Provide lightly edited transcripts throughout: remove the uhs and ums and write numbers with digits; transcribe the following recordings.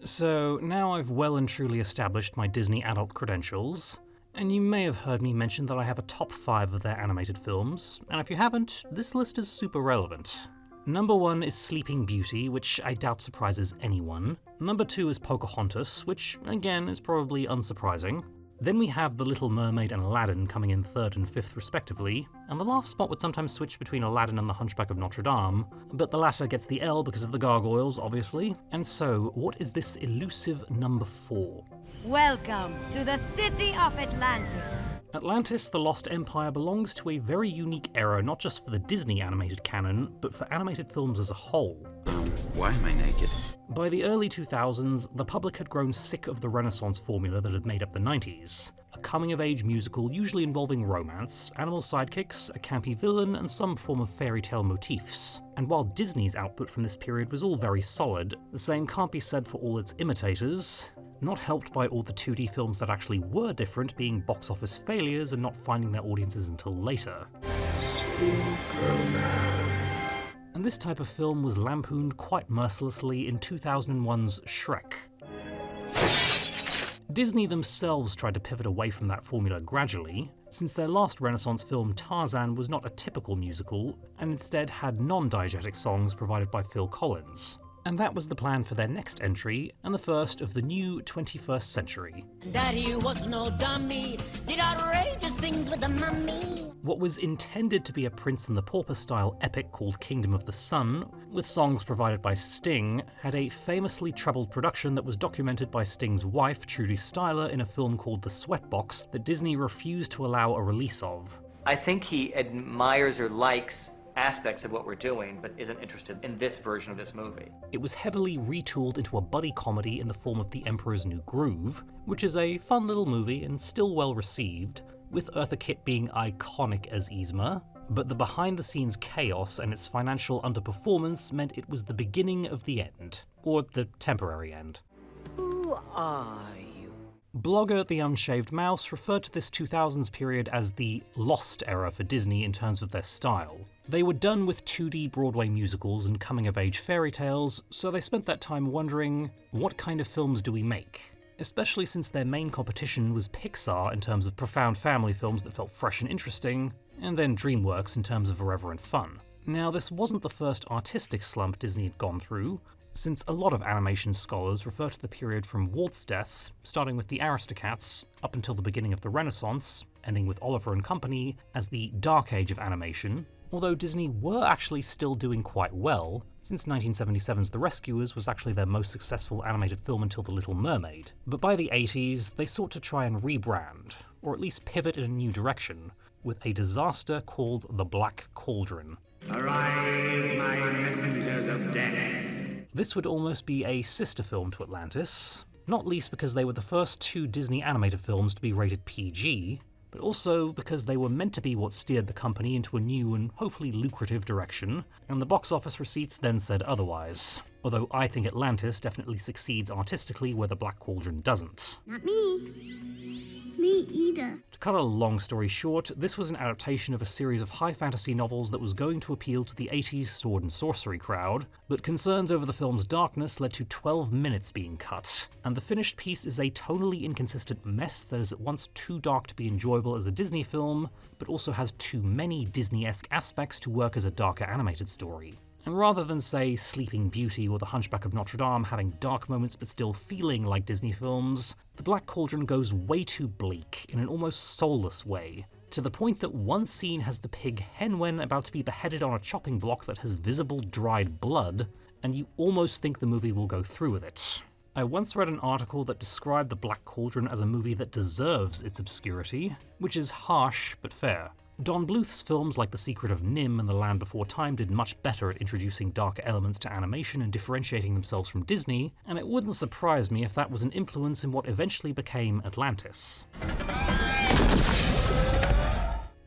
So now I've well and truly established my Disney adult credentials, and you may have heard me mention that I have a top 5 of their animated films, and if you haven't, this list is super relevant. Number 1 is Sleeping Beauty, which I doubt surprises anyone. Number 2 is Pocahontas, which again is probably unsurprising. Then we have The Little Mermaid and Aladdin coming in 3rd and 5th respectively, and the last spot would sometimes switch between Aladdin and The Hunchback of Notre Dame, but the latter gets the L because of the gargoyles, obviously. And so, what is this elusive number 4? Welcome to the city of Atlantis. Atlantis, the Lost Empire, belongs to a very unique era, not just for the Disney animated canon, but for animated films as a whole. Why am I naked? By the early 2000s, the public had grown sick of the Renaissance formula that had made up the 90s. A coming-of-age musical usually involving romance, animal sidekicks, a campy villain, and some form of fairy tale motifs. And while Disney's output from this period was all very solid, the same can't be said for all its imitators, not helped by all the 2D films that actually were different being box office failures and not finding their audiences until later. And this type of film was lampooned quite mercilessly in 2001's Shrek. Disney themselves tried to pivot away from that formula gradually, since their last Renaissance film Tarzan was not a typical musical, and instead had non-diegetic songs provided by Phil Collins. And that was the plan for their next entry, and the first of the new 21st century. Daddy was no dummy, did outrageous things with the mummy. What was intended to be a Prince and the Pauper-style epic called Kingdom of the Sun, with songs provided by Sting, had a famously troubled production that was documented by Sting's wife, Trudy Styler, in a film called The Sweatbox that Disney refused to allow a release of. I think he admires or likes aspects of what we're doing, but isn't interested in this version of this movie. It was heavily retooled into a buddy comedy in the form of The Emperor's New Groove, which is a fun little movie and still well received, with Eartha Kitt being iconic as Yzma, but the behind-the-scenes chaos and its financial underperformance meant it was the beginning of the end, or the temporary end. Who are you? Blogger The Unshaved Mouse referred to this 2000s period as the lost era for Disney in terms of their style. They were done with 2D Broadway musicals and coming-of-age fairy tales, so they spent that time wondering, what kind of films do we make? Especially since their main competition was Pixar in terms of profound family films that felt fresh and interesting, and then DreamWorks in terms of irreverent fun. Now, this wasn't the first artistic slump Disney had gone through, since a lot of animation scholars refer to the period from Walt's death, starting with the Aristocats, up until the beginning of the Renaissance, ending with Oliver and Company, as the Dark Age of animation, although Disney were actually still doing quite well, since 1977's The Rescuers was actually their most successful animated film until The Little Mermaid. But by the 80s, they sought to try and rebrand, or at least pivot in a new direction, with a disaster called The Black Cauldron. Arise, my messengers of death. This would almost be a sister film to Atlantis, not least because they were the first 2 Disney animated films to be rated PG, but also because they were meant to be what steered the company into a new and hopefully lucrative direction, and the box office receipts then said otherwise. Although I think Atlantis definitely succeeds artistically where The Black Cauldron doesn't. Not me. Me either. To cut a long story short, this was an adaptation of a series of high fantasy novels that was going to appeal to the 80s sword and sorcery crowd, but concerns over the film's darkness led to 12 minutes being cut, and the finished piece is a tonally inconsistent mess that is at once too dark to be enjoyable as a Disney film, but also has too many Disney-esque aspects to work as a darker animated story. And rather than, say, Sleeping Beauty or The Hunchback of Notre Dame having dark moments but still feeling like Disney films, The Black Cauldron goes way too bleak in an almost soulless way, to the point that one scene has the pig Henwen about to be beheaded on a chopping block that has visible dried blood, and you almost think the movie will go through with it. I once read an article that described The Black Cauldron as a movie that deserves its obscurity, which is harsh but fair. Don Bluth's films like The Secret of Nim and The Land Before Time did much better at introducing darker elements to animation and differentiating themselves from Disney, and it wouldn't surprise me if that was an influence in what eventually became Atlantis.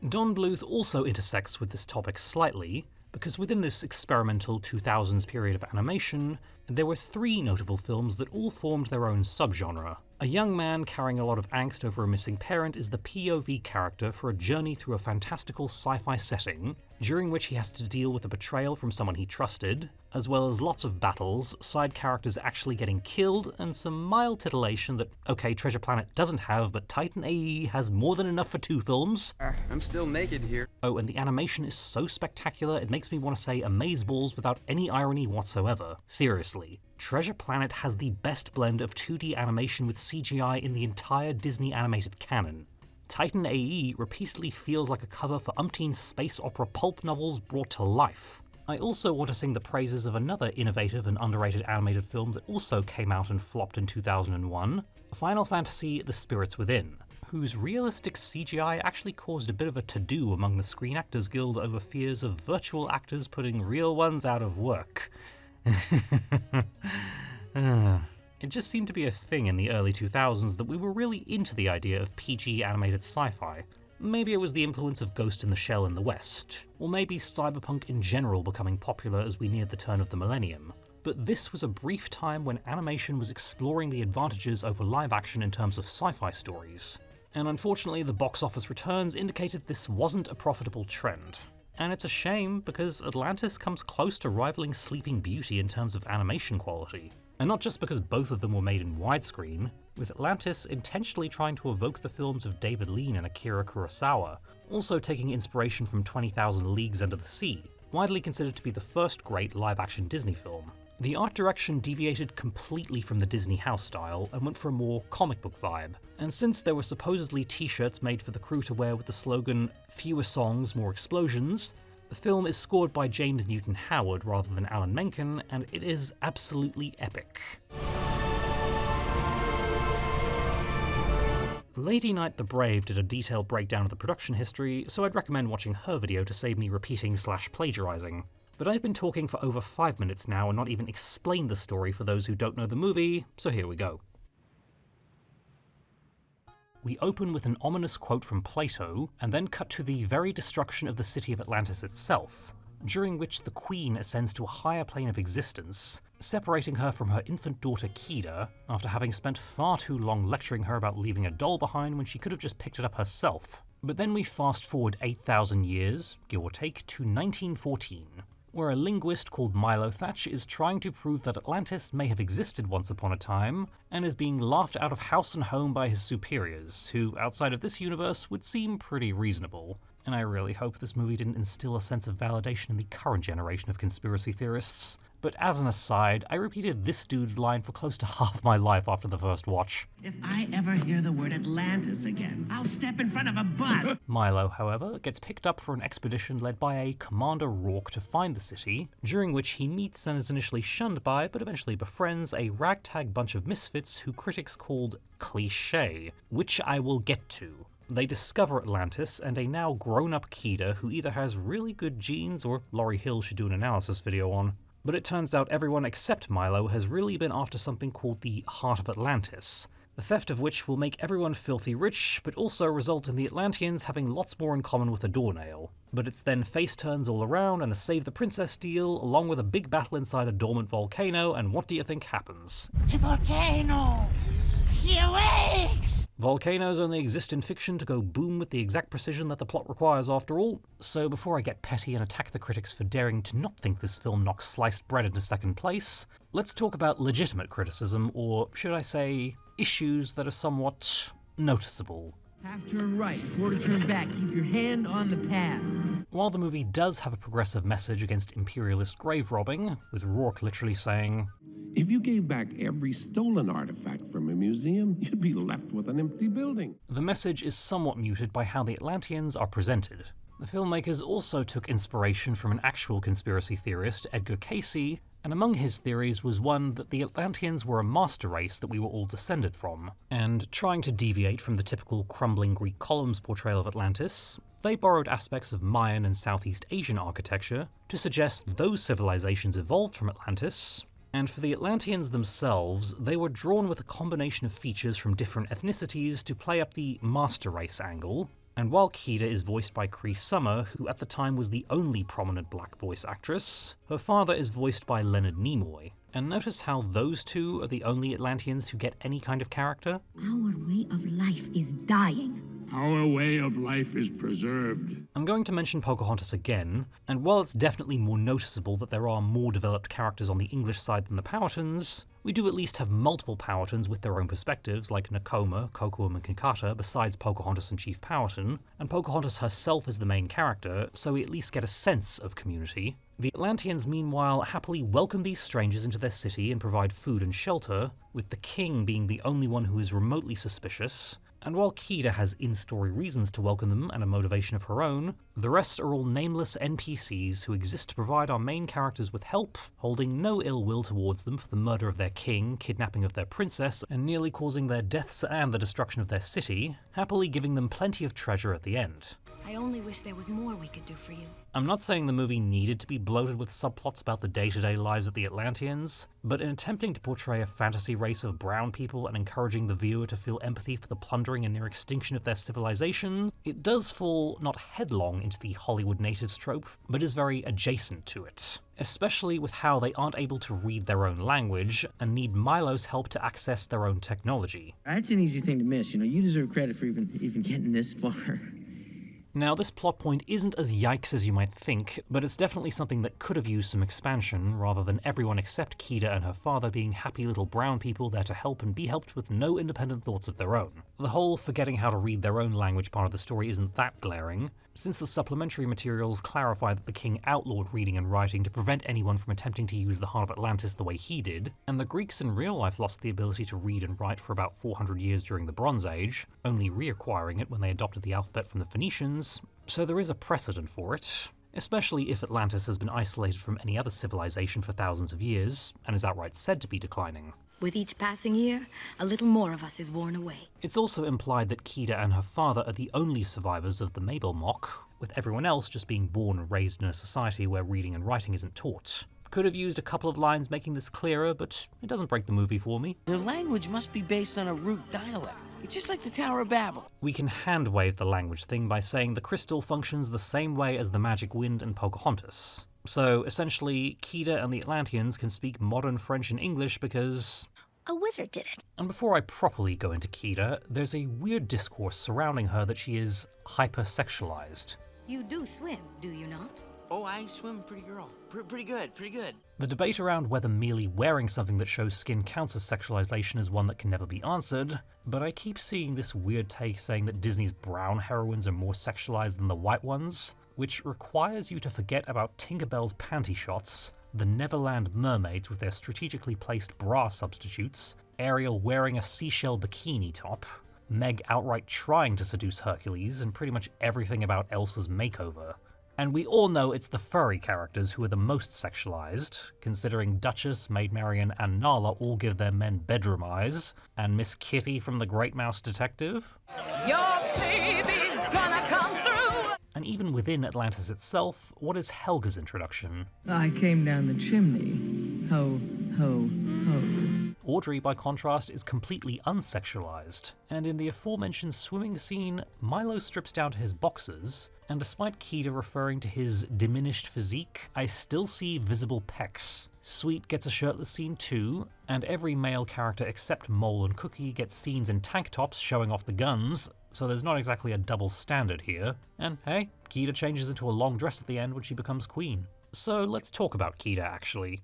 Don Bluth also intersects with this topic slightly, because within this experimental 2000s period of animation, There were 3 notable films that all formed their own subgenre. A young man carrying a lot of angst over a missing parent is the POV character for a journey through a fantastical sci-fi setting, during which he has to deal with a betrayal from someone he trusted, as well as lots of battles, side characters actually getting killed, and some mild titillation that, okay, Treasure Planet doesn't have, but Titan AE has more than enough for 2 films. I'm still naked here. Oh, and the animation is so spectacular, it makes me want to say amazeballs without any irony whatsoever. Seriously. Treasure Planet has the best blend of 2D animation with CGI in the entire Disney animated canon. Titan AE repeatedly feels like a cover for umpteen space opera pulp novels brought to life. I also want to sing the praises of another innovative and underrated animated film that also came out and flopped in 2001, Final Fantasy: The Spirits Within, whose realistic CGI actually caused a bit of a to-do among the Screen Actors Guild over fears of virtual actors putting real ones out of work. It just seemed to be a thing in the early 2000s that we were really into the idea of PG animated sci-fi. Maybe it was the influence of Ghost in the Shell in the West, or maybe cyberpunk in general becoming popular as we neared the turn of the millennium. But this was a brief time when animation was exploring the advantages over live action in terms of sci-fi stories. And unfortunately, the box office returns indicated this wasn't a profitable trend. And it's a shame, because Atlantis comes close to rivaling Sleeping Beauty in terms of animation quality. And not just because both of them were made in widescreen, with Atlantis intentionally trying to evoke the films of David Lean and Akira Kurosawa, also taking inspiration from 20,000 Leagues Under the Sea, widely considered to be the first great live-action Disney film. The art direction deviated completely from the Disney house style and went for a more comic book vibe. And since there were supposedly t-shirts made for the crew to wear with the slogan, "Fewer songs, more explosions," the film is scored by James Newton Howard rather than Alan Menken, and it is absolutely epic. Lady Knight the Brave did a detailed breakdown of the production history, so I'd recommend watching her video to save me repeating/plagiarizing. But I've been talking for over 5 minutes now and not even explained the story for those who don't know the movie, so here we go. We open with an ominous quote from Plato, and then cut to the very destruction of the city of Atlantis itself, during which the Queen ascends to a higher plane of existence, separating her from her infant daughter Kida, after having spent far too long lecturing her about leaving a doll behind when she could have just picked it up herself. But then we fast forward 8,000 years, give or take, to 1914. Where a linguist called Milo Thatch is trying to prove that Atlantis may have existed once upon a time, and is being laughed out of house and home by his superiors, who, outside of this universe, would seem pretty reasonable. And I really hope this movie didn't instill a sense of validation in the current generation of conspiracy theorists. But as an aside, I repeated this dude's line for close to half my life after the first watch. If I ever hear the word Atlantis again, I'll step in front of a bus. Milo, however, gets picked up for an expedition led by a Commander Rourke to find the city, during which he meets and is initially shunned by, but eventually befriends, a ragtag bunch of misfits who critics called cliché, which I will get to. They discover Atlantis and a now grown-up Kida who either has really good genes or Laurie Hill should do an analysis video on. But it turns out everyone except Milo has really been after something called the Heart of Atlantis, the theft of which will make everyone filthy rich, but also result in the Atlanteans having lots more in common with a doornail. But it's then face turns all around and a Save the Princess deal, along with a big battle inside a dormant volcano, and what do you think happens? The volcano! She awakes! Volcanoes only exist in fiction to go boom with the exact precision that the plot requires after all, so before I get petty and attack the critics for daring to not think this film knocks sliced bread into second place, let's talk about legitimate criticism, or should I say, issues that are somewhat noticeable. Half turn right, quarter turn back, keep your hand on the pad. While the movie does have a progressive message against imperialist grave robbing, with Rourke literally saying, "If you gave back every stolen artifact from a museum, you'd be left with an empty building." the message is somewhat muted by how the Atlanteans are presented. The filmmakers also took inspiration from an actual conspiracy theorist, Edgar Cayce, and among his theories was one that the Atlanteans were a master race that we were all descended from, and trying to deviate from the typical crumbling Greek columns portrayal of Atlantis, they borrowed aspects of Mayan and Southeast Asian architecture to suggest those civilizations evolved from Atlantis, and for the Atlanteans themselves, they were drawn with a combination of features from different ethnicities to play up the master race angle. And while Kida is voiced by Cree Summer, who at the time was the only prominent black voice actress, her father is voiced by Leonard Nimoy. And notice how those two are the only Atlanteans who get any kind of character? Our way of life is dying. Our way of life is preserved. I'm going to mention Pocahontas again, and while it's definitely more noticeable that there are more developed characters on the English side than the Powhatans, we do at least have multiple Powhatans with their own perspectives, like Nakoma, Kocoum, and Kinkata, besides Pocahontas and Chief Powhatan, and Pocahontas herself is the main character, so we at least get a sense of community. The Atlanteans, meanwhile, happily welcome these strangers into their city and provide food and shelter, with the king being the only one who is remotely suspicious. And while Kida has in-story reasons to welcome them and a motivation of her own, the rest are all nameless NPCs who exist to provide our main characters with help, holding no ill will towards them for the murder of their king, kidnapping of their princess, and nearly causing their deaths and the destruction of their city, happily giving them plenty of treasure at the end. I only wish there was more we could do for you. I'm not saying the movie needed to be bloated with subplots about the day-to-day lives of the Atlanteans, but in attempting to portray a fantasy race of brown people and encouraging the viewer to feel empathy for the plundering and near extinction of their civilization, it does fall not headlong into the Hollywood natives trope, but is very adjacent to it. Especially with how they aren't able to read their own language and need Milo's help to access their own technology. That's an easy thing to miss. You deserve credit for even getting this far. Now, this plot point isn't as yikes as you might think, but it's definitely something that could have used some expansion, rather than everyone except Kida and her father being happy little brown people there to help and be helped with no independent thoughts of their own. The whole forgetting how to read their own language part of the story isn't that glaring, since the supplementary materials clarify that the king outlawed reading and writing to prevent anyone from attempting to use the heart of Atlantis the way he did, and the Greeks in real life lost the ability to read and write for about 400 years during the Bronze Age, only reacquiring it when they adopted the alphabet from the Phoenicians, so there is a precedent for it, especially if Atlantis has been isolated from any other civilization for thousands of years, and is outright said to be declining. With each passing year, a little more of us is worn away. It's also implied that Kida and her father are the only survivors of the Mabel Mock, with everyone else just being born and raised in a society where reading and writing isn't taught. Could have used a couple of lines making this clearer, but it doesn't break the movie for me. Their language must be based on a root dialect. It's just like the Tower of Babel. We can hand-wave the language thing by saying the crystal functions the same way as the magic wind and Pocahontas. So, essentially, Kida and the Atlanteans can speak modern French and English because a wizard did it. And before I properly go into Kida, there's a weird discourse surrounding her that she is hypersexualized. You do swim, do you not? Oh, I swim, pretty girl. Pretty good. The debate around whether merely wearing something that shows skin counts as sexualization is one that can never be answered, but I keep seeing this weird take saying that Disney's brown heroines are more sexualized than the white ones, which requires you to forget about Tinkerbell's panty shots, the Neverland mermaids with their strategically placed bra substitutes, Ariel wearing a seashell bikini top, Meg outright trying to seduce Hercules, and pretty much everything about Elsa's makeover. And we all know it's the furry characters who are the most sexualized, considering Duchess, Maid Marian, and Nala all give their men bedroom eyes, and Miss Kitty from The Great Mouse Detective. Your baby's gonna come through. And even within Atlantis itself, what is Helga's introduction? I came down the chimney. Ho, ho, ho. Audrey, by contrast, is completely unsexualized, and in the aforementioned swimming scene, Milo strips down to his boxers, and despite Kida referring to his diminished physique, I still see visible pecs. Sweet gets a shirtless scene too, and every male character except Mole and Cookie gets scenes in tank tops showing off the guns, so there's not exactly a double standard here. And hey, Kida changes into a long dress at the end when she becomes queen. So let's talk about Kida, actually.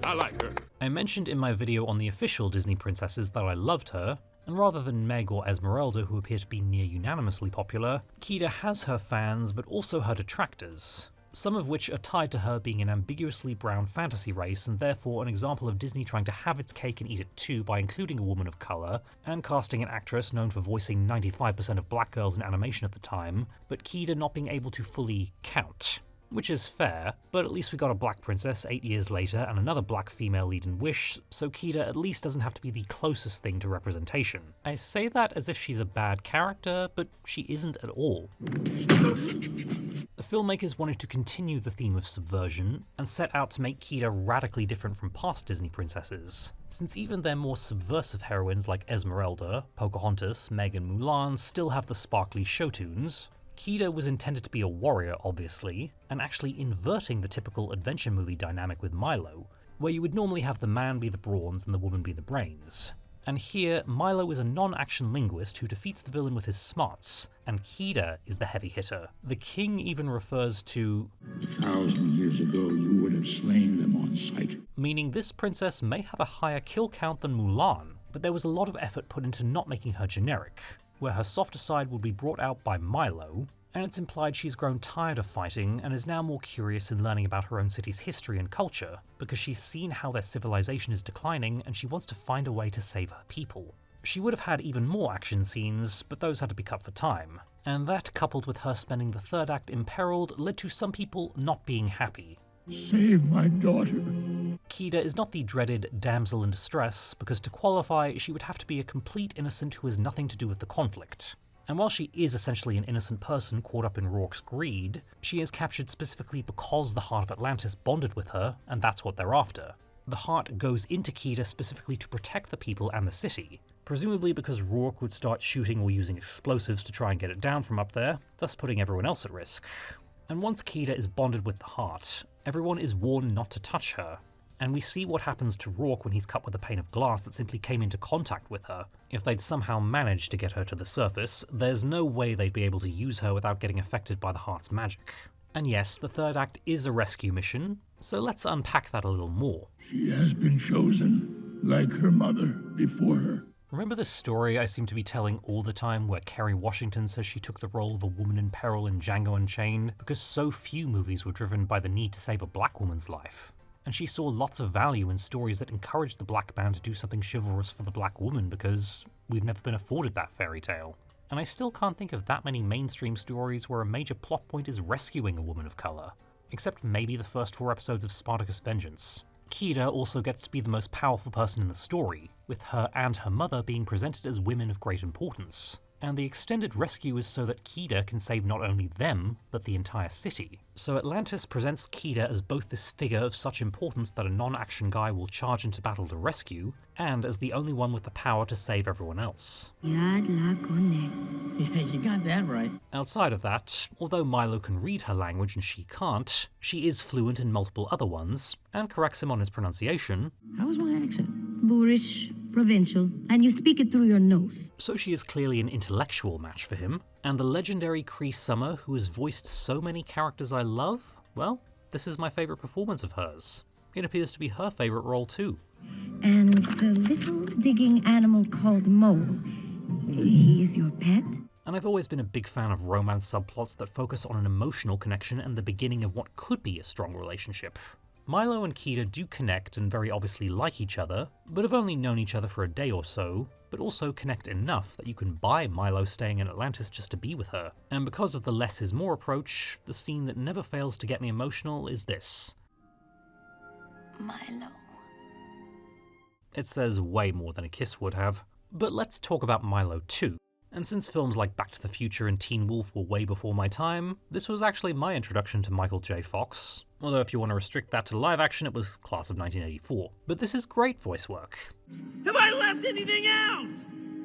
I like her. I mentioned in my video on the official Disney princesses that I loved her, and rather than Meg or Esmeralda, who appear to be near unanimously popular, Kida has her fans but also her detractors, some of which are tied to her being an ambiguously brown fantasy race and therefore an example of Disney trying to have its cake and eat it too by including a woman of colour and casting an actress known for voicing 95% of black girls in animation at the time, but Kida not being able to fully count. Which is fair, but at least we got a black princess 8 years later and another black female lead in Wish, so Kida at least doesn't have to be the closest thing to representation. I say that as if she's a bad character, but she isn't at all. The filmmakers wanted to continue the theme of subversion and set out to make Kida radically different from past Disney princesses, since even their more subversive heroines like Esmeralda, Pocahontas, Meg and Mulan still have the sparkly show tunes. Kida was intended to be a warrior, obviously, and actually inverting the typical adventure movie dynamic with Milo, where you would normally have the man be the brawns and the woman be the brains. And here, Milo is a non-action linguist who defeats the villain with his smarts, and Kida is the heavy hitter. The king even refers to 1,000 years ago, you would have slain them on sight. Meaning this princess may have a higher kill count than Mulan, but there was a lot of effort put into not making her generic, where her softer side would be brought out by Milo, and it's implied she's grown tired of fighting and is now more curious in learning about her own city's history and culture, because she's seen how their civilization is declining and she wants to find a way to save her people. She would have had even more action scenes, but those had to be cut for time, and that, coupled with her spending the third act imperiled, led to some people not being happy. Save my daughter. Kida is not the dreaded damsel in distress, because to qualify, she would have to be a complete innocent who has nothing to do with the conflict. And while she is essentially an innocent person caught up in Rourke's greed, she is captured specifically because the heart of Atlantis bonded with her, and that's what they're after. The heart goes into Kida specifically to protect the people and the city, presumably because Rourke would start shooting or using explosives to try and get it down from up there, thus putting everyone else at risk. And once Kida is bonded with the heart, everyone is warned not to touch her, and we see what happens to Rourke when he's cut with a pane of glass that simply came into contact with her. If they'd somehow managed to get her to the surface, there's no way they'd be able to use her without getting affected by the heart's magic. And yes, the third act is a rescue mission, so let's unpack that a little more. She has been chosen, like her mother before her. Remember the story I seem to be telling all the time where Kerry Washington says she took the role of a woman in peril in Django Unchained because so few movies were driven by the need to save a black woman's life? And she saw lots of value in stories that encouraged the black man to do something chivalrous for the black woman because we've never been afforded that fairy tale. And I still can't think of that many mainstream stories where a major plot point is rescuing a woman of colour, except maybe the first 4 episodes of Spartacus Vengeance. Kida also gets to be the most powerful person in the story, with her and her mother being presented as women of great importance. And the extended rescue is so that Kida can save not only them, but the entire city. So Atlantis presents Kida as both this figure of such importance that a non-action guy will charge into battle to rescue, and as the only one with the power to save everyone else. Yeah, you got that right. Outside of that, although Milo can read her language and she can't, she is fluent in multiple other ones, and corrects him on his pronunciation. How was my accent? Boorish, provincial, and you speak it through your nose. So she is clearly an intellectual match for him, and the legendary Cree Summer, who has voiced so many characters I love, well, this is my favourite performance of hers. It appears to be her favourite role too. And the little digging animal called Mole, he is your pet? And I've always been a big fan of romance subplots that focus on an emotional connection and the beginning of what could be a strong relationship. Milo and Kida do connect and very obviously like each other, but have only known each other for a day or so, but also connect enough that you can buy Milo staying in Atlantis just to be with her. And because of the less is more approach, the scene that never fails to get me emotional is this. Milo. It says way more than a kiss would have. But let's talk about Milo too. And since films like Back to the Future and Teen Wolf were way before my time, this was actually my introduction to Michael J. Fox. Although if you want to restrict that to live action, it was class of 1984. But this is great voice work. Have I left anything out?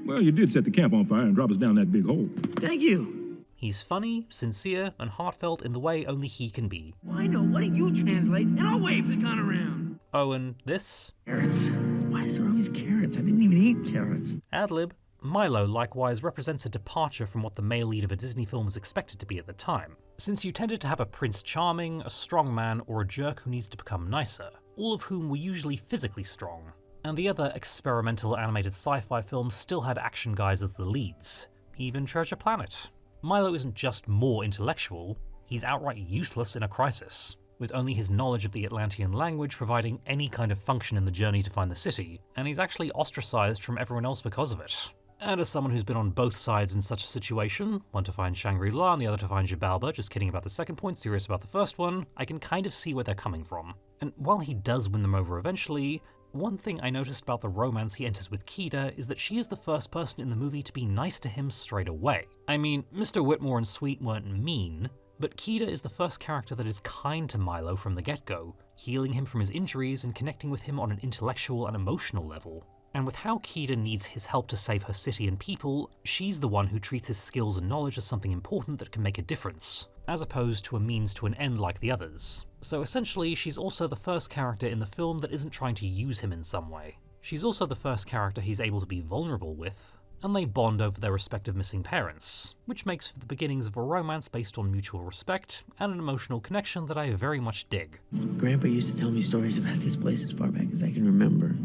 Well, you did set the camp on fire and drop us down that big hole. Thank you. He's funny, sincere, and heartfelt in the way only he can be. Well, I know. Why don't you translate and I'll wave the gun around? Oh, and this? Carrots. Why is there always carrots? I didn't even eat carrots. Ad-lib. Milo likewise represents a departure from what the male lead of a Disney film was expected to be at the time, since you tended to have a Prince Charming, a strong man, or a jerk who needs to become nicer, all of whom were usually physically strong. And the other experimental animated sci-fi films still had action guys as the leads, even Treasure Planet. Milo isn't just more intellectual, he's outright useless in a crisis, with only his knowledge of the Atlantean language providing any kind of function in the journey to find the city, and he's actually ostracized from everyone else because of it. And as someone who's been on both sides in such a situation, one to find Shangri-La and the other to find Xibalba, just kidding about the second point, serious about the first one, I can kind of see where they're coming from. And while he does win them over eventually, one thing I noticed about the romance he enters with Kida is that she is the first person in the movie to be nice to him straight away. I mean, Mr. Whitmore and Sweet weren't mean, but Kida is the first character that is kind to Milo from the get-go, healing him from his injuries and connecting with him on an intellectual and emotional level. And with how Kida needs his help to save her city and people, she's the one who treats his skills and knowledge as something important that can make a difference, as opposed to a means to an end like the others. So essentially, she's also the first character in the film that isn't trying to use him in some way. She's also the first character he's able to be vulnerable with, and they bond over their respective missing parents, which makes for the beginnings of a romance based on mutual respect and an emotional connection that I very much dig. Grandpa used to tell me stories about this place as far back as I can remember.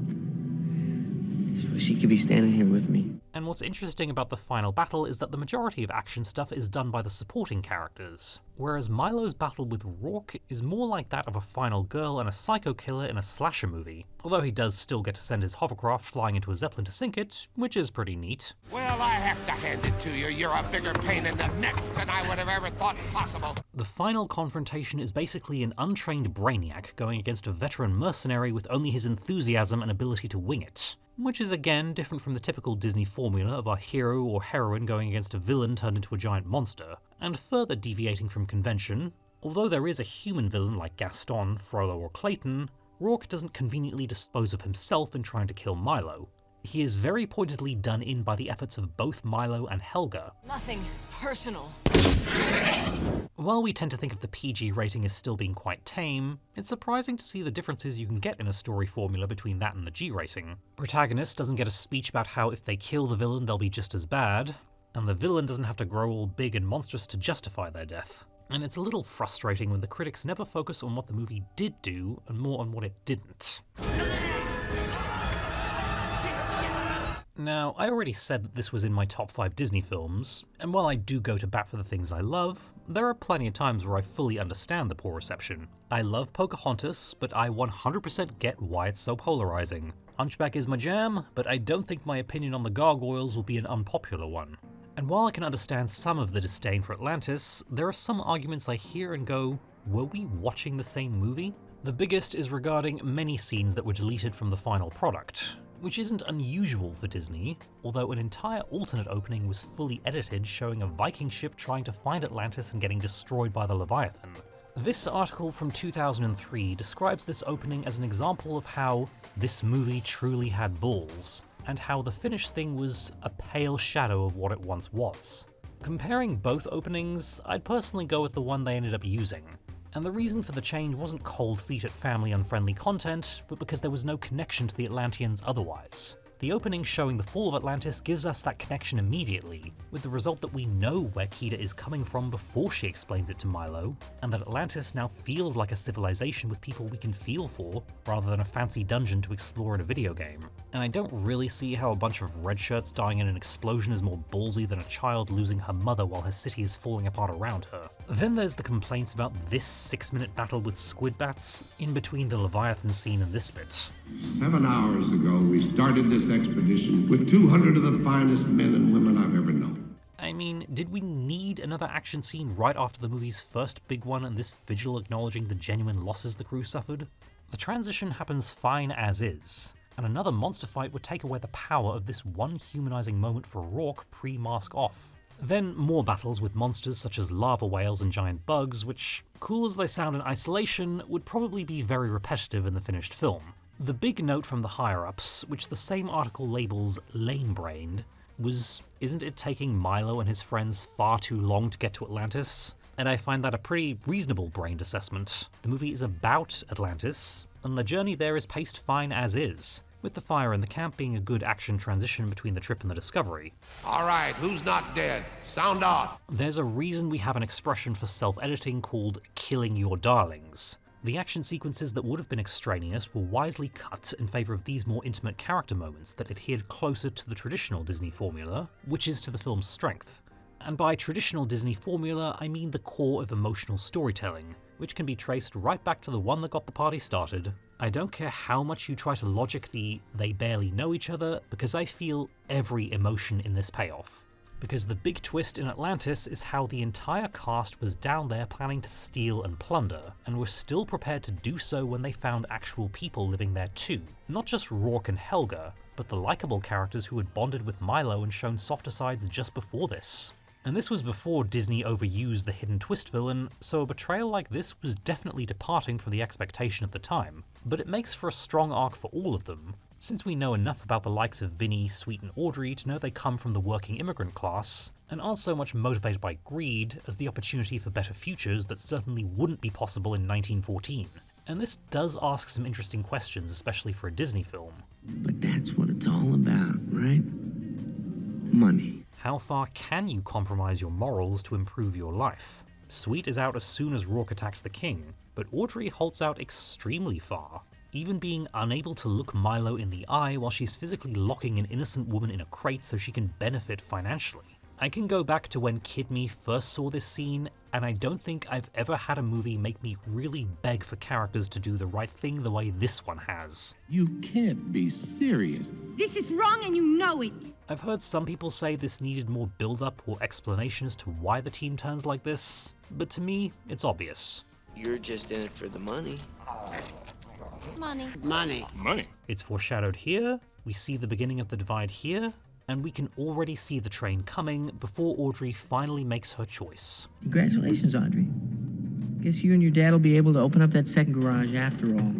I just wish he could be standing here with me. And what's interesting about the final battle is that the majority of action stuff is done by the supporting characters, whereas Milo's battle with Rourke is more like that of a final girl and a psycho killer in a slasher movie, although he does still get to send his hovercraft flying into a zeppelin to sink it, which is pretty neat. Well, I have to hand it to you. You're a bigger pain in the neck than I would have ever thought possible. The final confrontation is basically an untrained brainiac going against a veteran mercenary with only his enthusiasm and ability to wing it, which is again different from the typical Disney formula of our hero or heroine going against a villain turned into a giant monster, and further deviating from convention. Although there is a human villain like Gaston, Frollo or Clayton, Rourke doesn't conveniently dispose of himself in trying to kill Milo. He is very pointedly done in by the efforts of both Milo and Helga. Nothing personal. While we tend to think of the PG rating as still being quite tame, it's surprising to see the differences you can get in a story formula between that and the G rating. Protagonist doesn't get a speech about how if they kill the villain they'll be just as bad, and the villain doesn't have to grow all big and monstrous to justify their death. And it's a little frustrating when the critics never focus on what the movie did do and more on what it didn't. Now, I already said that this was in my top 5 Disney films, and while I do go to bat for the things I love, there are plenty of times where I fully understand the poor reception. I love Pocahontas, but I 100% get why it's so polarizing. Hunchback is my jam, but I don't think my opinion on the Gargoyles will be an unpopular one. And while I can understand some of the disdain for Atlantis, there are some arguments I hear and go, were we watching the same movie? The biggest is regarding many scenes that were deleted from the final product, which isn't unusual for Disney, although an entire alternate opening was fully edited showing a Viking ship trying to find Atlantis and getting destroyed by the Leviathan. This article from 2003 describes this opening as an example of how this movie truly had balls, and how the finished thing was a pale shadow of what it once was. Comparing both openings, I'd personally go with the one they ended up using. And the reason for the change wasn't cold feet at family-unfriendly content, but because there was no connection to the Atlanteans otherwise. The opening showing the fall of Atlantis gives us that connection immediately, with the result that we know where Kida is coming from before she explains it to Milo, and that Atlantis now feels like a civilization with people we can feel for, rather than a fancy dungeon to explore in a video game. And I don't really see how a bunch of red shirts dying in an explosion is more ballsy than a child losing her mother while her city is falling apart around her. Then there's the complaints about this 6-minute battle with squid bats, in between the Leviathan scene and this bit. 7 hours ago, we started this expedition with 200 of the finest men and women I've ever known. I mean, did we need another action scene right after the movie's first big one and this vigil acknowledging the genuine losses the crew suffered? The transition happens fine as is, and another monster fight would take away the power of this one humanizing moment for Rourke pre-mask off. Then more battles with monsters such as lava whales and giant bugs, which, cool as they sound in isolation, would probably be very repetitive in the finished film. The big note from the higher-ups, which the same article labels lame-brained, was, isn't it taking Milo and his friends far too long to get to Atlantis? And I find that a pretty reasonable brained assessment. The movie is about Atlantis, and the journey there is paced fine as is, with the fire in the camp being a good action transition between the trip and the discovery. All right, who's not dead? Sound off. There's a reason we have an expression for self-editing called killing your darlings. The action sequences that would have been extraneous were wisely cut in favour of these more intimate character moments that adhered closer to the traditional Disney formula, which is to the film's strength. And by traditional Disney formula, I mean the core of emotional storytelling, which can be traced right back to the one that got the party started. I don't care how much you try to logic the they barely know each other, because I feel every emotion in this payoff. Because the big twist in Atlantis is how the entire cast was down there planning to steal and plunder, and were still prepared to do so when they found actual people living there too. Not just Rourke and Helga, but the likable characters who had bonded with Milo and shown softer sides just before this. And this was before Disney overused the hidden twist villain, so a betrayal like this was definitely departing from the expectation at the time. But it makes for a strong arc for all of them, since we know enough about the likes of Vinny, Sweet and Audrey to know they come from the working immigrant class, and aren't so much motivated by greed as the opportunity for better futures that certainly wouldn't be possible in 1914. And this does ask some interesting questions, especially for a Disney film. But that's what it's all about, right? Money. How far can you compromise your morals to improve your life? Sweet is out as soon as Rourke attacks the king, but Audrey holds out extremely far, even being unable to look Milo in the eye while she's physically locking an innocent woman in a crate so she can benefit financially. I can go back to when Kid Me first saw this scene, and I don't think I've ever had a movie make me really beg for characters to do the right thing the way this one has. You can't be serious. This is wrong and you know it! I've heard some people say this needed more build-up or explanation as to why the team turns like this, but to me, it's obvious. You're just in it for the money. Money. Money. Money. It's foreshadowed here, we see the beginning of the divide here, and we can already see the train coming before Audrey finally makes her choice. Congratulations, Audrey. Guess you and your dad will be able to open up that second garage after all.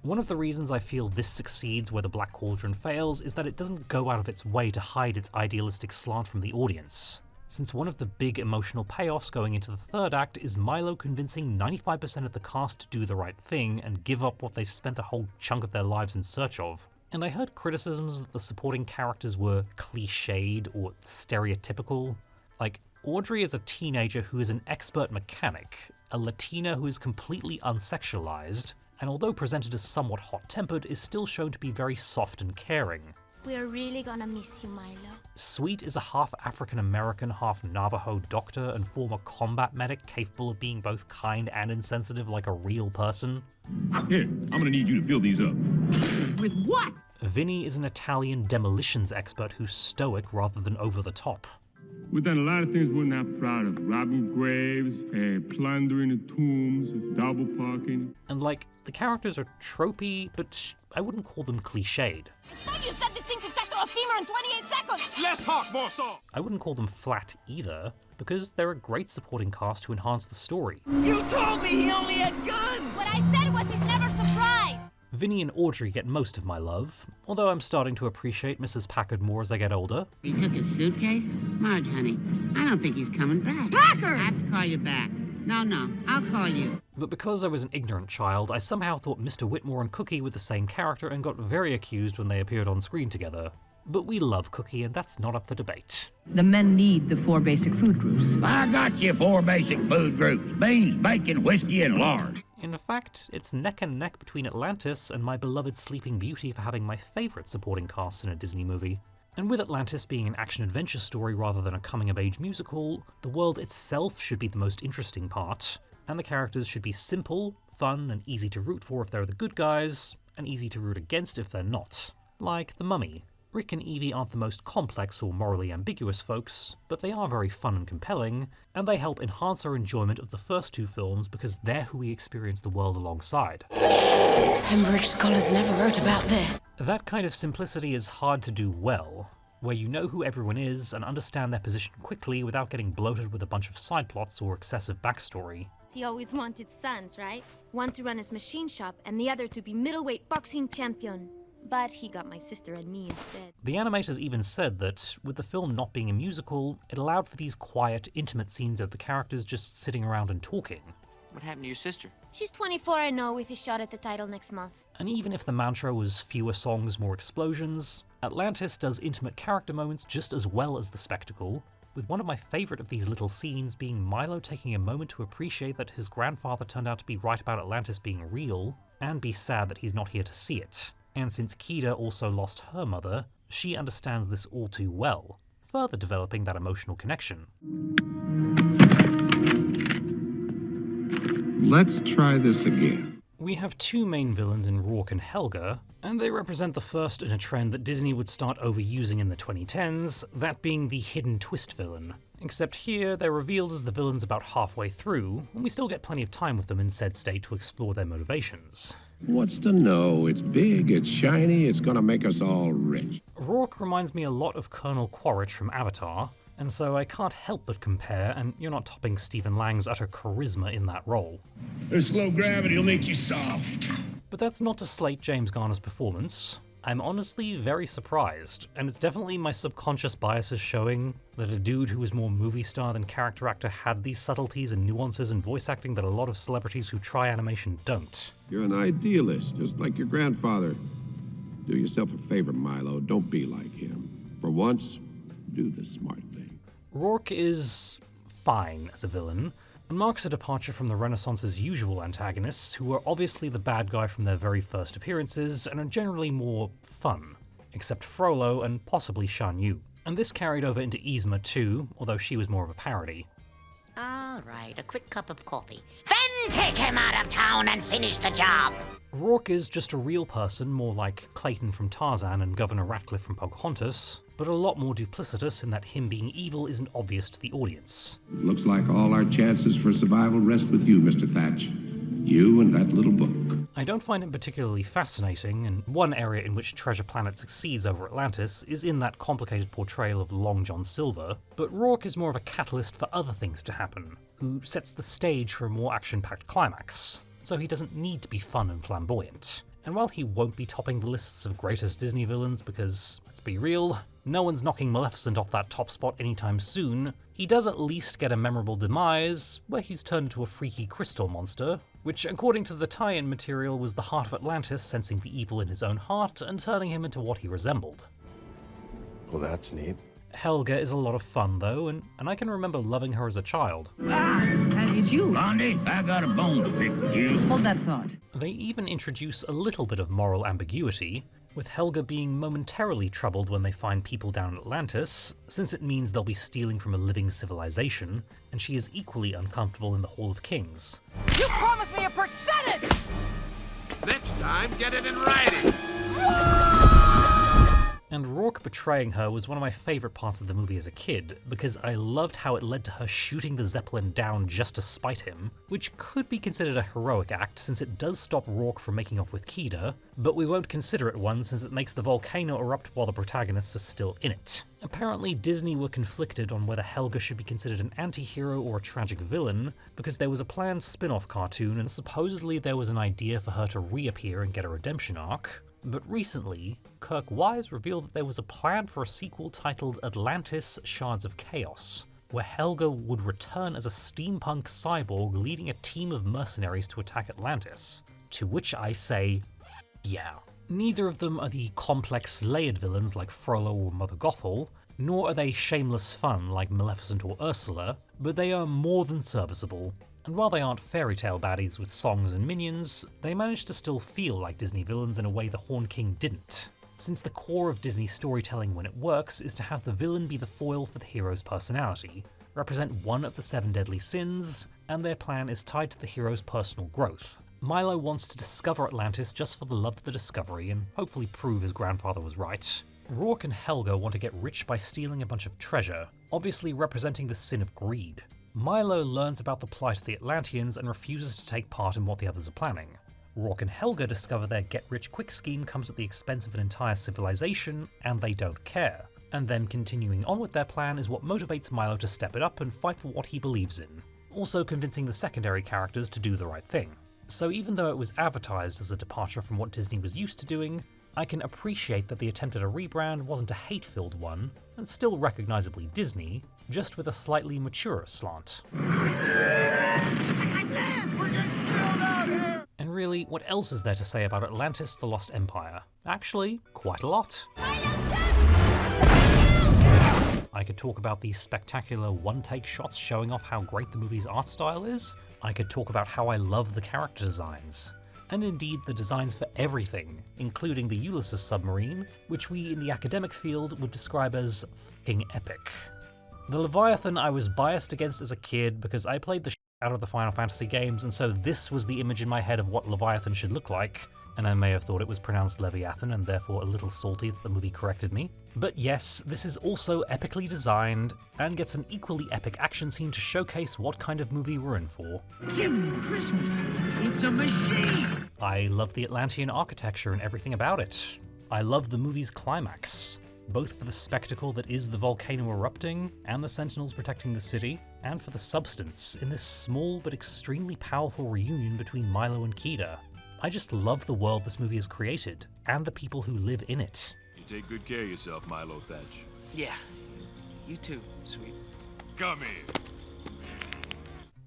One of the reasons I feel this succeeds where the Black Cauldron fails is that it doesn't go out of its way to hide its idealistic slant from the audience, since one of the big emotional payoffs going into the third act is Milo convincing 95% of the cast to do the right thing and give up what they spent a whole chunk of their lives in search of. And I heard criticisms that the supporting characters were cliched or stereotypical. Like, Audrey is a teenager who is an expert mechanic, a Latina who is completely unsexualized, and although presented as somewhat hot-tempered, is still shown to be very soft and caring. We're really gonna miss you, Milo. Sweet is a half African-American, half Navajo doctor and former combat medic capable of being both kind and insensitive like a real person. Here, I'm gonna need you to fill these up. With what? Vinny is an Italian demolitions expert who's stoic rather than over the top. We've done a lot of things we're not proud of. Robbing graves, plundering the tombs, double parking. And like, the characters are tropey, but I wouldn't call them cliched. I thought you said this thing could cut through a femur in 28 seconds! Less talk, more song! I wouldn't call them flat either, because they're a great supporting cast to enhance the story. You told me he only had guns! What I said was he's never surprised! Vinny and Audrey get most of my love, although I'm starting to appreciate Mrs. Packard more as I get older. He took his suitcase? Marge, honey, I don't think he's coming back. Packard! I have to call you back. No, I'll call you. But because I was an ignorant child, I somehow thought Mr. Whitmore and Cookie were the same character and got very accused when they appeared on screen together. But we love Cookie, and that's not up for debate. The men need the 4 basic food groups. I got you 4 basic food groups. Beans, bacon, whiskey, and lard. In fact, it's neck and neck between Atlantis and my beloved Sleeping Beauty for having my favourite supporting casts in a Disney movie. And with Atlantis being an action-adventure story rather than a coming-of-age musical, the world itself should be the most interesting part, and the characters should be simple, fun, and easy to root for if they're the good guys, and easy to root against if they're not. Like The Mummy. Rick and Evie aren't the most complex or morally ambiguous folks, but they are very fun and compelling, and they help enhance our enjoyment of the first 2 films because they're who we experience the world alongside. Pembroke scholars never wrote about this. That kind of simplicity is hard to do well, where you know who everyone is and understand their position quickly without getting bloated with a bunch of side plots or excessive backstory. He always wanted sons, right? One to run his machine shop and the other to be middleweight boxing champion. But he got my sister and me instead. The animators even said that, with the film not being a musical, it allowed for these quiet, intimate scenes of the characters just sitting around and talking. What happened to your sister? She's 24 I know, with a shot at the title next month. And even if the mantra was fewer songs, more explosions, Atlantis does intimate character moments just as well as the spectacle, with one of my favourite of these little scenes being Milo taking a moment to appreciate that his grandfather turned out to be right about Atlantis being real, and be sad that he's not here to see it. And since Kida also lost her mother, she understands this all too well, further developing that emotional connection. Let's try this again. We have 2 main villains in Rourke and Helga, and they represent the first in a trend that Disney would start overusing in the 2010s, that being the hidden twist villain. Except here, they're revealed as the villains about halfway through, and we still get plenty of time with them in said state to explore their motivations. What's to know? It's big, it's shiny, it's gonna make us all rich. Rourke reminds me a lot of Colonel Quaritch from Avatar, and so I can't help but compare, and you're not topping Stephen Lang's utter charisma in that role. This low gravity will make you soft. But that's not to slate James Garner's performance. I'm honestly very surprised, and it's definitely my subconscious biases showing that a dude who was more movie star than character actor had these subtleties and nuances in voice acting that a lot of celebrities who try animation don't. You're an idealist, just like your grandfather. Do yourself a favor, Milo. Don't be like him. For once, do the smart thing. Rourke is fine as a villain, and marks a departure from the Renaissance's usual antagonists, who are obviously the bad guy from their very first appearances and are generally more fun, except Frollo and possibly Shan Yu. And this carried over into Yzma too, although she was more of a parody. All right, a quick cup of coffee. Then take him out of town and finish the job. Rourke is just a real person, more like Clayton from Tarzan and Governor Ratcliffe from Pocahontas, but a lot more duplicitous in that him being evil isn't obvious to the audience. Looks like all our chances for survival rest with you, Mr. Thatch. You and that little book. I don't find it particularly fascinating, and one area in which Treasure Planet succeeds over Atlantis is in that complicated portrayal of Long John Silver, but Rourke is more of a catalyst for other things to happen, who sets the stage for a more action-packed climax, so he doesn't need to be fun and flamboyant. And while he won't be topping the lists of greatest Disney villains because, let's be real, no one's knocking Maleficent off that top spot anytime soon, he does at least get a memorable demise, where he's turned into a freaky crystal monster, which according to the tie-in material was the heart of Atlantis sensing the evil in his own heart and turning him into what he resembled. Well, that's neat. Helga is a lot of fun though, and I can remember loving her as a child. It's you. Blondie, I got a bone to pick with you. Hold that thought. They even introduce a little bit of moral ambiguity, with Helga being momentarily troubled when they find people down in Atlantis, since it means they'll be stealing from a living civilization, and she is equally uncomfortable in the Hall of Kings. You promised me a percentage! Next time, get it in writing. And Rourke betraying her was one of my favourite parts of the movie as a kid, because I loved how it led to her shooting the Zeppelin down just to spite him, which could be considered a heroic act since it does stop Rourke from making off with Kida, but we won't consider it one since it makes the volcano erupt while the protagonists are still in it. Apparently Disney were conflicted on whether Helga should be considered an anti-hero or a tragic villain, because there was a planned spin-off cartoon and supposedly there was an idea for her to reappear and get a redemption arc. But recently, Kirk Wise revealed that there was a plan for a sequel titled Atlantis Shards of Chaos, where Helga would return as a steampunk cyborg leading a team of mercenaries to attack Atlantis. To which I say, yeah. Neither of them are the complex, layered villains like Frollo or Mother Gothel, nor are they shameless fun like Maleficent or Ursula, but they are more than serviceable. And while they aren't fairy tale baddies with songs and minions, they manage to still feel like Disney villains in a way the Horn King didn't, since the core of Disney storytelling when it works is to have the villain be the foil for the hero's personality, represent one of the 7 deadly sins, and their plan is tied to the hero's personal growth. Milo wants to discover Atlantis just for the love of the discovery and hopefully prove his grandfather was right. Rourke and Helga want to get rich by stealing a bunch of treasure, obviously representing the sin of greed. Milo learns about the plight of the Atlanteans and refuses to take part in what the others are planning. Rourke and Helga discover their get-rich-quick scheme comes at the expense of an entire civilization, and they don't care. And them continuing on with their plan is what motivates Milo to step it up and fight for what he believes in, also convincing the secondary characters to do the right thing. So even though it was advertised as a departure from what Disney was used to doing, I can appreciate that the attempt at a rebrand wasn't a hate-filled one, and still recognisably Disney, just with a slightly maturer slant. And really, what else is there to say about Atlantis: The Lost Empire? Actually, quite a lot. I could talk about these spectacular one-take shots showing off how great the movie's art style is. I could talk about how I love the character designs. And indeed the designs for everything, including the Ulysses submarine, which we in the academic field would describe as f***ing epic. The Leviathan I was biased against as a kid because I played the shit out of the Final Fantasy games, and so this was the image in my head of what Leviathan should look like, and I may have thought it was pronounced Leviathan and therefore a little salty that the movie corrected me. But yes, this is also epically designed, and gets an equally epic action scene to showcase what kind of movie we're in for. Jimmy Christmas, it's a machine! I love the Atlantean architecture and everything about it. I love the movie's climax, both for the spectacle that is the volcano erupting and the Sentinels protecting the city, and for the substance in this small but extremely powerful reunion between Milo and Kida. I just love the world this movie has created, and the people who live in it. You take good care of yourself, Milo Thatch. Yeah. You too, sweet. Come here.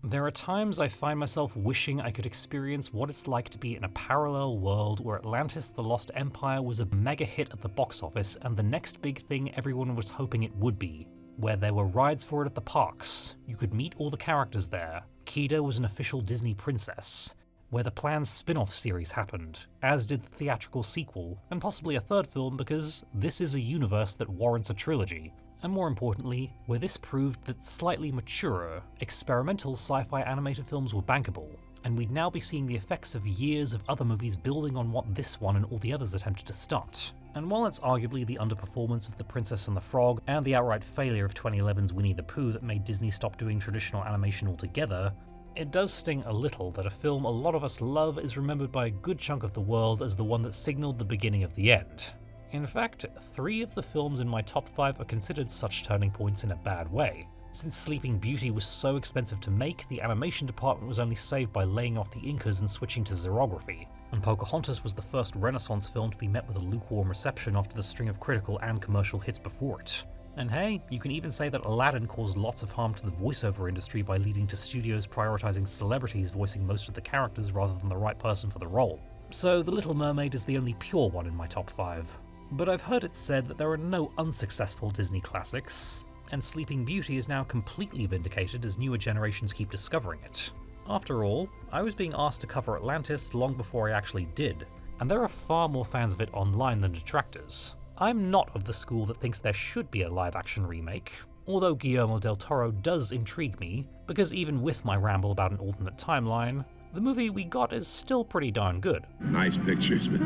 There are times I find myself wishing I could experience what it's like to be in a parallel world where Atlantis: The Lost Empire was a mega hit at the box office and the next big thing everyone was hoping it would be, where there were rides for it at the parks, you could meet all the characters there, Kida was an official Disney princess, where the planned spin-off series happened, as did the theatrical sequel, and possibly a third film because this is a universe that warrants a trilogy. And more importantly, where this proved that slightly maturer, experimental sci-fi animated films were bankable, and we'd now be seeing the effects of years of other movies building on what this one and all the others attempted to start. And while it's arguably the underperformance of The Princess and the Frog and the outright failure of 2011's Winnie the Pooh that made Disney stop doing traditional animation altogether, it does sting a little that a film a lot of us love is remembered by a good chunk of the world as the one that signaled the beginning of the end. In fact, 3 of the films in my top 5 are considered such turning points in a bad way. Since Sleeping Beauty was so expensive to make, the animation department was only saved by laying off the Incas and switching to xerography, and Pocahontas was the first Renaissance film to be met with a lukewarm reception after the string of critical and commercial hits before it. And hey, you can even say that Aladdin caused lots of harm to the voiceover industry by leading to studios prioritizing celebrities voicing most of the characters rather than the right person for the role. So The Little Mermaid is the only pure one in my top 5. But I've heard it said that there are no unsuccessful Disney classics, and Sleeping Beauty is now completely vindicated as newer generations keep discovering it. After all, I was being asked to cover Atlantis long before I actually did, and there are far more fans of it online than detractors. I'm not of the school that thinks there should be a live-action remake, although Guillermo del Toro does intrigue me, because even with my ramble about an alternate timeline, the movie we got is still pretty darn good. Nice pictures, but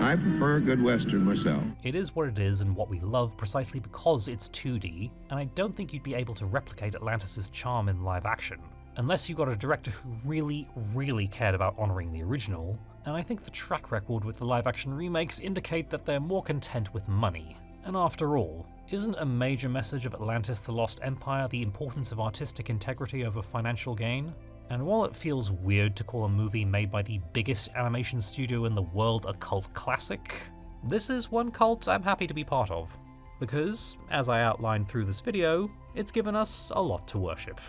I prefer a good Western myself. It is what it is and what we love precisely because it's 2D, and I don't think you'd be able to replicate Atlantis' charm in live action, unless you got a director who really cared about honouring the original, and I think the track record with the live action remakes indicate that they're more content with money. And after all, isn't a major message of Atlantis: The Lost Empire the importance of artistic integrity over financial gain? And while it feels weird to call a movie made by the biggest animation studio in the world a cult classic, this is one cult I'm happy to be part of. Because, as I outlined through this video, it's given us a lot to worship.